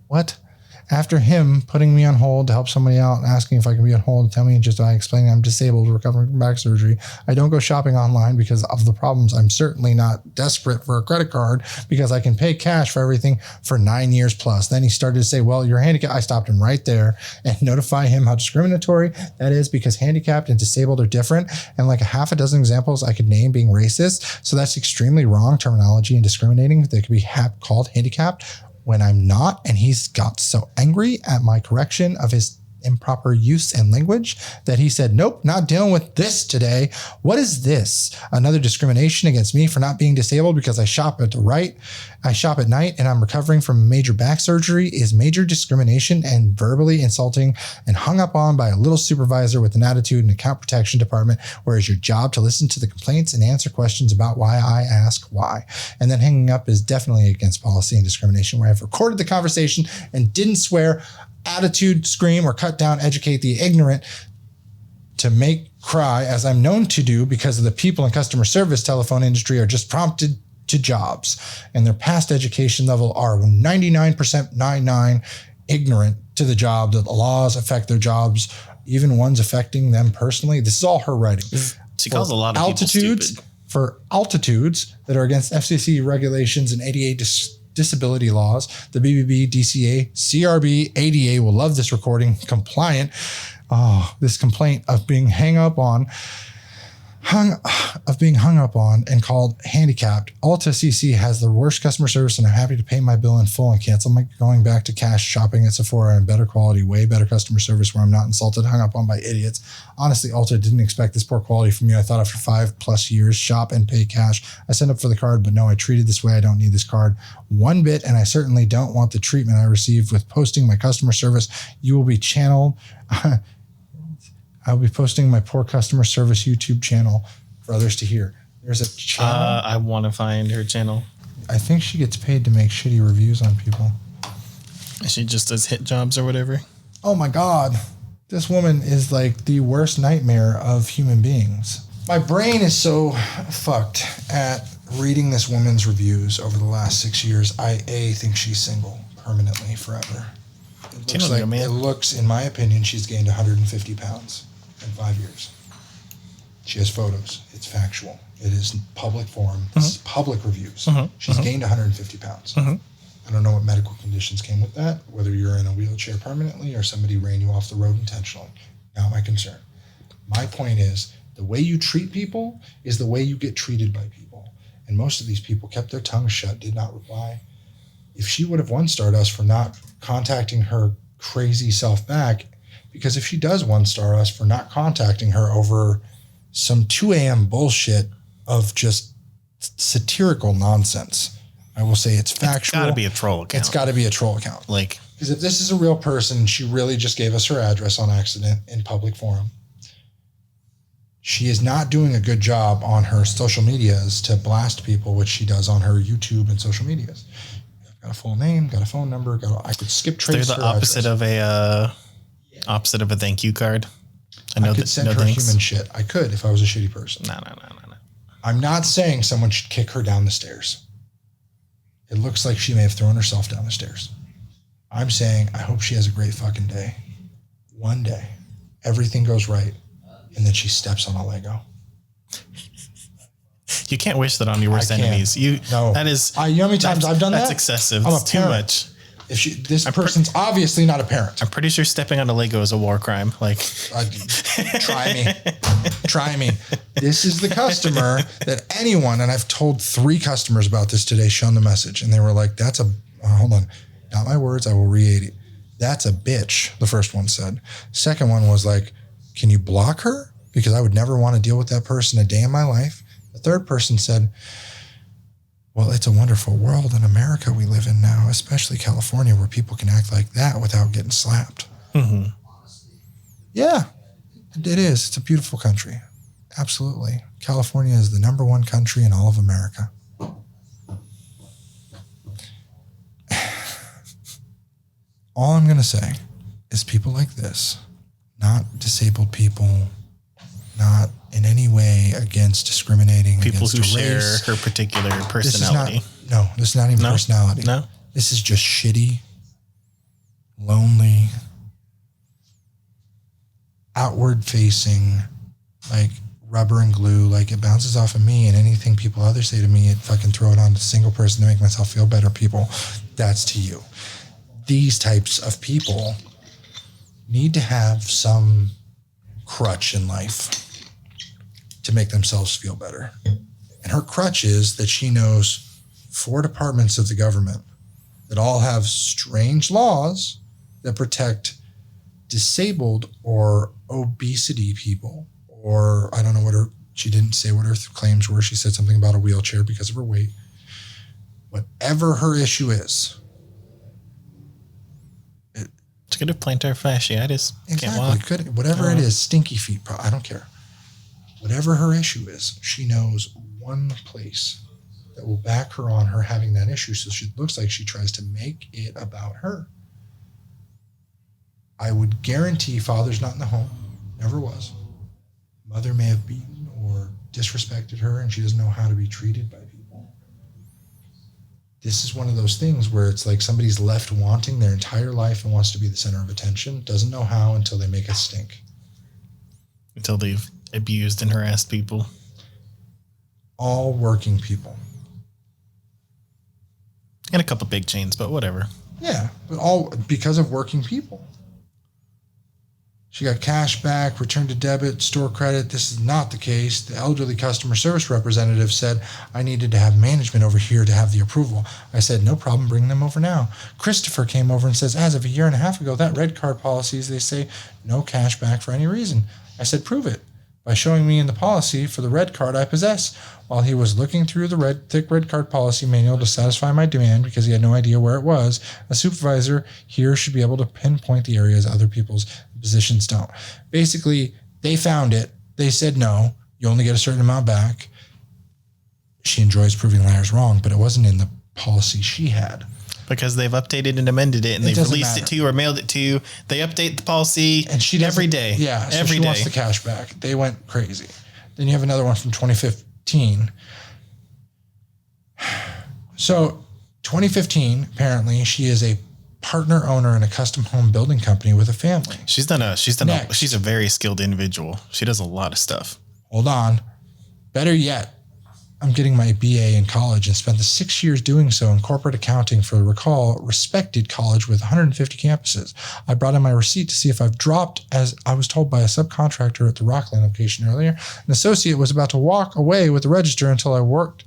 What? After him putting me on hold to help somebody out and asking if I can be on hold, tell me just I explaining I'm disabled, recovering from back surgery. I don't go shopping online because of the problems. I'm certainly not desperate for a credit card because I can pay cash for everything for 9 years plus. Then he started to say, well, you're handicapped. I stopped him right there and notify him how discriminatory that is because handicapped and disabled are different. And like a half a dozen examples I could name being racist. So that's extremely wrong terminology and discriminating. They could be called handicapped when I'm not, and he's got so angry at my correction of his improper use and language that he said, nope, not dealing with this today. What is this? Another discrimination against me for not being disabled because I shop at night and I'm recovering from major back surgery is major discrimination and verbally insulting and hung up on by a little supervisor with an attitude in account protection department, where it's your job to listen to the complaints and answer questions about why I ask why. And then hanging up is definitely against policy and discrimination, where I've recorded the conversation and didn't swear, attitude, scream, or cut down, educate the ignorant to make cry, as I'm known to do because of the people in customer service telephone industry are just prompted to jobs and their past education level are 99% ignorant to the job, that the laws affect their jobs, even ones affecting them personally. This is all her writing.
She calls a lot of people stupid.
For altitudes that are against FCC regulations and ADA disability laws, the BBB, DCA, CRB, ADA will love this recording. Compliant. This complaint of being hung up on and called handicapped. Ulta CC has the worst customer service, and I'm happy to pay my bill in full and cancel my going back to cash shopping at Sephora and better quality, way better customer service where I'm not insulted, hung up on by idiots. Honestly, Ulta didn't expect this poor quality from you. I thought after 5+ years, shop and pay cash. I signed up for the card, but no, I treated this way. I don't need this card one bit, and I certainly don't want the treatment I received with posting my customer service. You will be channeled. I'll be posting my poor customer service YouTube channel for others to hear. There's a channel.
I want to find her channel.
I think she gets paid to make shitty reviews on people.
She just does hit jobs or whatever.
Oh my God. This woman is like the worst nightmare of human beings. My brain is so fucked at reading this woman's reviews over the last 6 years. I think she's single permanently forever. It looks, in my opinion, she's gained 150 pounds in 5 years. She has photos. It's factual. It is public forum. This is public reviews. She's gained 150 pounds. I don't know what medical conditions came with that, whether you're in a wheelchair permanently or somebody ran you off the road intentionally. Not my concern. My point is, the way you treat people is the way you get treated by people. And most of these people kept their tongues shut, did not reply. If she would have one-starred us for not contacting her crazy self back Because if she does 1-star us for not contacting her over some 2 a.m. bullshit of just satirical nonsense, I will say it's factual.
It's got to be a troll account.
It's got to be a troll account.
Like,
because if this is a real person, she really just gave us her address on accident in public forum. She is not doing a good job on her social medias to blast people, which she does on her YouTube and social medias. Got a full name, got a phone number, I could skip trace.
They're the opposite of a thank you card.
I could send her human shit. I could if I was a shitty person.
No.
I'm not saying someone should kick her down the stairs. It looks like she may have thrown herself down the stairs. I'm saying I hope she has a great fucking day. One day, everything goes right, and then she steps on a Lego.
You can't wish that on your worst enemies. That is.
You know how many times I've done that?
That's excessive. It's too much.
If this person's obviously not a parent.
I'm pretty sure stepping on a Lego is a war crime. Like,
try me. This is the customer that anyone, and I've told 3 customers about this today, shown the message, and they were like, hold on, not my words, I will re-8 it. That's a bitch, the first one said. Second one was like, can you block her? Because I would never want to deal with that person a day in my life. The third person said, well, it's a wonderful world in America we live in now, especially California, where people can act like that without getting slapped.
Mm-hmm.
Yeah, it is. It's a beautiful country. Absolutely. California is the #1 country in all of America. All I'm going to say is people like this, not disabled people, not in any way against discriminating
people
against
who
a
share
race.
her particular personality.
This is not even personality.
No.
This is just shitty, lonely, outward facing, like rubber and glue. Like it bounces off of me, and anything others say to me, it fucking throw it on a single person to make myself feel better. People, that's to you. These types of people need to have some crutch in life to make themselves feel better. And her crutch is that she knows 4 departments of the government that all have strange laws that protect disabled or obesity people, or I don't know she didn't say what her claims were. She said something about a wheelchair because of her weight. Whatever her issue is.
It's good to plantar fasciitis.
Exactly.
Can't walk.
Whatever it is, stinky feet, I don't care. Whatever her issue is, she knows one place that will back her on her having that issue. So she looks like she tries to make it about her. I would guarantee father's not in the home. Never was. Mother may have beaten or disrespected her, and she doesn't know how to be treated by people. This is one of those things where it's like somebody's left wanting their entire life and wants to be the center of attention, doesn't know how until they make it stink.
Until they've abused and harassed people.
All working people.
And a couple big chains, but whatever.
Yeah, but all because of working people. She got cash back, return to debit, store credit. This is not the case. The elderly customer service representative said I needed to have management over here to have the approval. I said, no problem, bring them over now. Christopher came over and says, as of a year and a half ago, that red card policies, they say no cash back for any reason. I said, prove it by showing me in the policy for the red card I possess. While he was looking through the thick red card policy manual to satisfy my demand because he had no idea where it was, a supervisor here should be able to pinpoint the areas other people's positions don't. Basically, they found it. They said, no, you only get a certain amount back. She enjoys proving liars wrong, but it wasn't in the policy she had.
Because they've updated and amended it, and they've released it to you or mailed it to you. They update the policy and she every day.
Yeah, so
every
she
day.
Wants the cash back. They went crazy. Then you have another one from 2015. So 2015, apparently, she is a partner owner in a custom home building company with a family.
She's a very skilled individual. She does a lot of stuff.
Hold on. Better yet, I'm getting my BA in college and spent the 6 years doing so in corporate accounting for a respected college with 150 campuses. I brought in my receipt to see if I've dropped, as I was told by a subcontractor at the Rockland location earlier. An associate was about to walk away with the register until I worked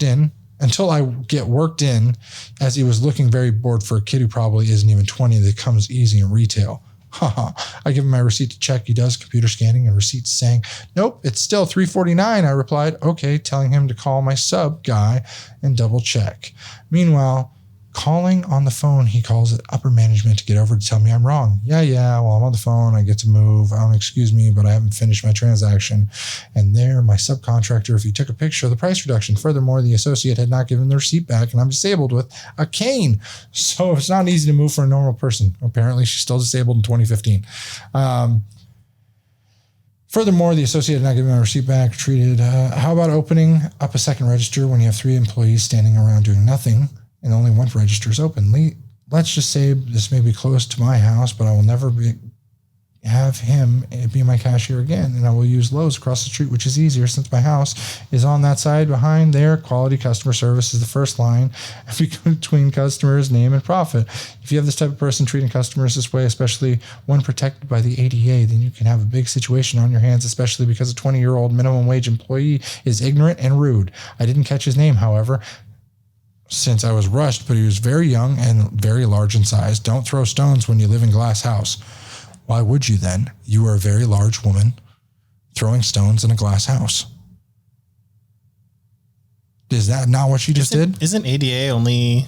in until I get worked in, as he was looking very bored for a kid who probably isn't even 20 that comes easy in retail. I give him my receipt to check. He does computer scanning and receipts saying, nope, it's still $3.49. I replied, okay, telling him to call my sub guy and double check. Meanwhile, calling on the phone, he calls it upper management to get over to tell me I'm wrong. Yeah, well, I'm on the phone. I get to move. Excuse me, but I haven't finished my transaction. And there, my subcontractor, if he took a picture of the price reduction. Furthermore, the associate had not given the receipt back, and I'm disabled with a cane. So it's not easy to move for a normal person. Apparently, she's still disabled in 2015. Furthermore, the associate had not given my receipt back. Treated, how about opening up a second register when you have 3 employees standing around doing nothing? And only one register is open. Let's just say this may be close to my house, but I will never have him be my cashier again. And I will use Lowe's across the street, which is easier since my house is on that side behind there. Quality customer service is the first line between customers, name, and profit. If you have this type of person treating customers this way, especially one protected by the ADA, then you can have a big situation on your hands, especially because a 20-year-old minimum wage employee is ignorant and rude. I didn't catch his name, however, since I was rushed, but he was very young and very large in size. Don't throw stones when you live in glass house. Why would you then? You are a very large woman throwing stones in a glass house. Is that not what she just did?
Isn't ADA only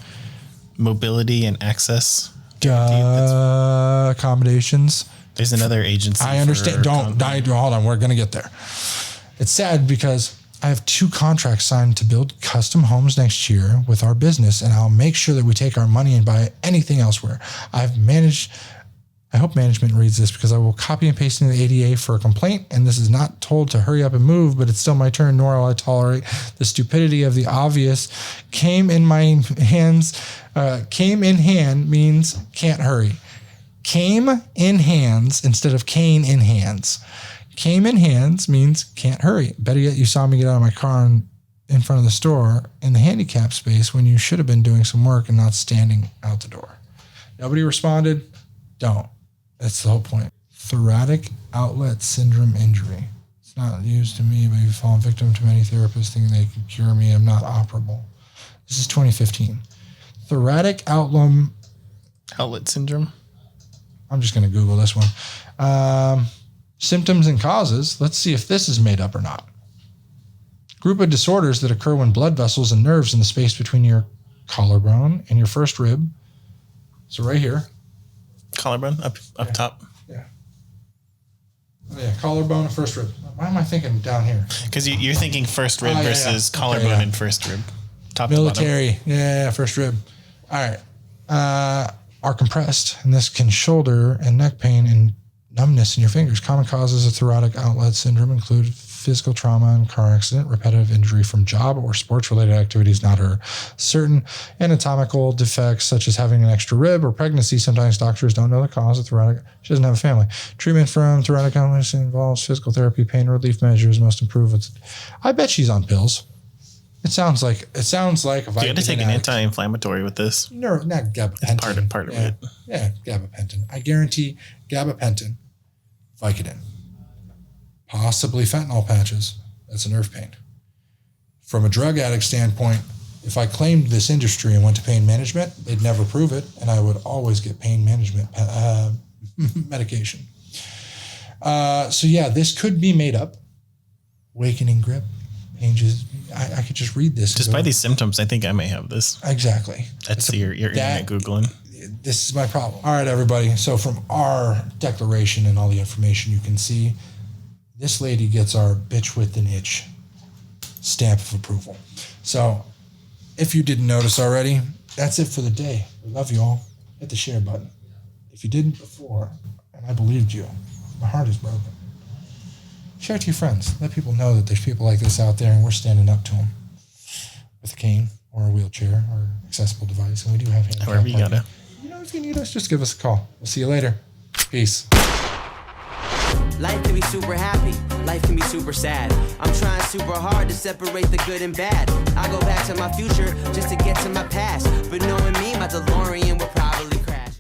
mobility and access?
Accommodations.
There's another agency.
I understand. Hold on. We're going to get there. It's sad because I have 2 contracts signed to build custom homes next year with our business, and I'll make sure that we take our money and buy anything elsewhere. I hope management reads this because I will copy and paste in the ADA for a complaint, and this is not told to hurry up and move, but it's still my turn, nor will I tolerate the stupidity of the obvious. Came in hand means can't hurry. Came in hands instead of cane in hands. Came in hands means can't hurry. Better yet, you saw me get out of my car in front of the store in the handicap space when you should have been doing some work and not standing out the door. Nobody responded. Don't. That's the whole point. Thoracic outlet syndrome injury. It's not used to me, but you've fallen victim to many therapists thinking they can cure me. I'm not operable. This is 2015. Thoracic
outlet syndrome.
I'm just going to Google this one. Symptoms and causes. Let's see if this is made up or not. Group of disorders that occur when blood vessels and nerves in the space between your collarbone and your first rib. So right here.
Collarbone up top.
Yeah. Oh, yeah, collarbone and first rib. Why am I thinking down here?
Because you're thinking first rib versus collarbone and first rib. Top
military.
To bottom.
Yeah, first rib. All right. Are compressed, and this can shoulder and neck pain and numbness in your fingers. Common causes of thoracic outlet syndrome include physical trauma and car accident, repetitive injury from job or sports-related activities not her. Certain anatomical defects, such as having an extra rib or pregnancy. Sometimes doctors don't know the cause of thoracic. She doesn't have a family. Treatment from thoracic outlet involves physical therapy, pain relief measures, most improved. I bet she's on pills. It sounds like a vitamin.
You got to take an anti-inflammatory with this.
No, not gabapentin.
It's part of it.
Yeah, gabapentin. I guarantee gabapentin, Vicodin, possibly fentanyl patches. That's a nerve pain. From a drug addict standpoint, if I claimed this industry and went to pain management, they'd never prove it, and I would always get pain management medication. So yeah, this could be made up. Awakening grip. Changes. I could just read this.
Just by these symptoms, I think I may have this.
Exactly.
That's your internet Googling.
This is my problem. All right, everybody. So from our declaration and all the information you can see, this lady gets our bitch with an itch stamp of approval. So if you didn't notice already, that's it for the day. We love you all. Hit the share button. If you didn't before, and I believed you, my heart is broken. Share it to your friends. Let people know that there's people like this out there and we're standing up to them with a cane or a wheelchair or accessible device. And we do have handicap.
However you gotta.
You know, if you need us, just give us a call. We'll see you later. Peace.
Life can be super happy, life can be super sad. I'm trying super hard to separate the good and bad. I go back to my future just to get to my past. But knowing me, my DeLorean